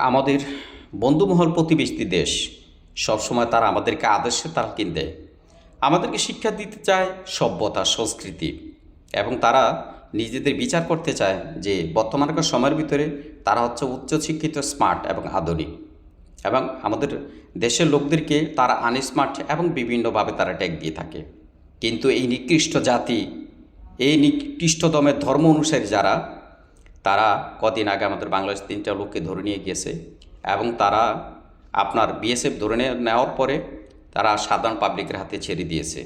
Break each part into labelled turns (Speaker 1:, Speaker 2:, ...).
Speaker 1: আমাদের বন্ধুমহল প্রতিবেশী দেশ সবসময় তারা আমাদেরকে আদর্শে তালকিন দেয়, আমাদেরকে শিক্ষা দিতে চায় সভ্যতা সংস্কৃতি, এবং তারা নিজেদের বিচার করতে চায় যে বর্তমানকার সময়ের ভিতরে তারা হচ্ছে উচ্চশিক্ষিত, স্মার্ট এবং আধুনিক, এবং আমাদের দেশের লোকদেরকে তারা আনস্মার্ট এবং বিভিন্নভাবে তারা ট্যাগ দিয়ে থাকে। কিন্তু এই নিকৃষ্ট জাতি, এই নিকৃষ্টতমের ধর্ম অনুসারী যারা, তারা কদিন আগে আমাদের বাংলাদেশ 3টা লোককে ধরে নিয়ে গিয়েছে, এবং তারা আপনার বিএসএফ ধরে নেওয়ার পরে তারা সাধারণ পাবলিকের হাতে ছেড়ে দিয়েছে।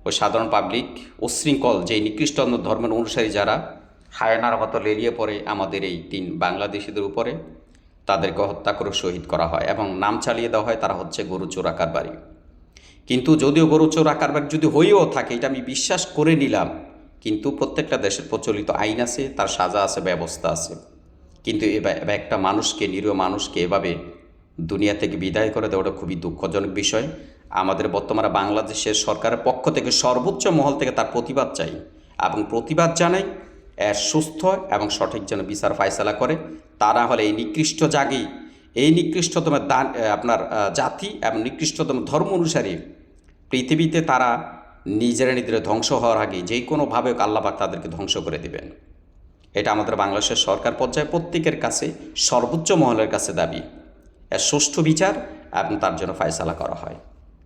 Speaker 1: ওই সাধারণ পাবলিক উচ্ছৃঙ্খল যে নিকৃষ্ট ধর্মের অনুসারী যারা হায়নার মতো লেলিয়ে পড়ে আমাদের এই 3 বাংলাদেশিদের উপরে, তাদেরকে হত্যা করে শহীদ করা হয় এবং নাম চালিয়ে দেওয়া হয় তারা হচ্ছে গরু চোর কারবারি। কিন্তু যদিও গরু চোর কারবারি যদি হয়েও থাকে, এটা আমি বিশ্বাস করে নিলাম, কিন্তু প্রত্যেকটা দেশের প্রচলিত আইন আছে, তার সাজা আছে, ব্যবস্থা আছে। কিন্তু একটা মানুষকে, নিরীহ মানুষকে এভাবে দুনিয়া থেকে বিদায় করে দেওয়াটা খুবই দুঃখজনক বিষয়। আমাদের বর্তমানে বাংলাদেশের সরকারের পক্ষ থেকে সর্বোচ্চ মহল থেকে তার প্রতিবাদ চাই, এবং প্রতিবাদ জানাই এর সুস্থ এবং সঠিক যেন বিচার ফায়সালা করে। তা না হলে এই নিকৃষ্ট এই নিকৃষ্টতম আপনার জাতি এবং নিকৃষ্টতম ধর্ম অনুসারী পৃথিবীতে তারা নিজেরা ধ্বংস হওয়ার আগে যে কোনোভাবে আল্লাহ পাক তাদেরকে ধ্বংস করে দিবেন। এটা আমাদের বাংলাদেশের সরকার পর্যায়ে প্রত্যেকের কাছে, সর্বোচ্চ মহলের কাছে দাবি এর সুষ্ঠু বিচার এবং তার জন্য ফায়সালা করা হয়।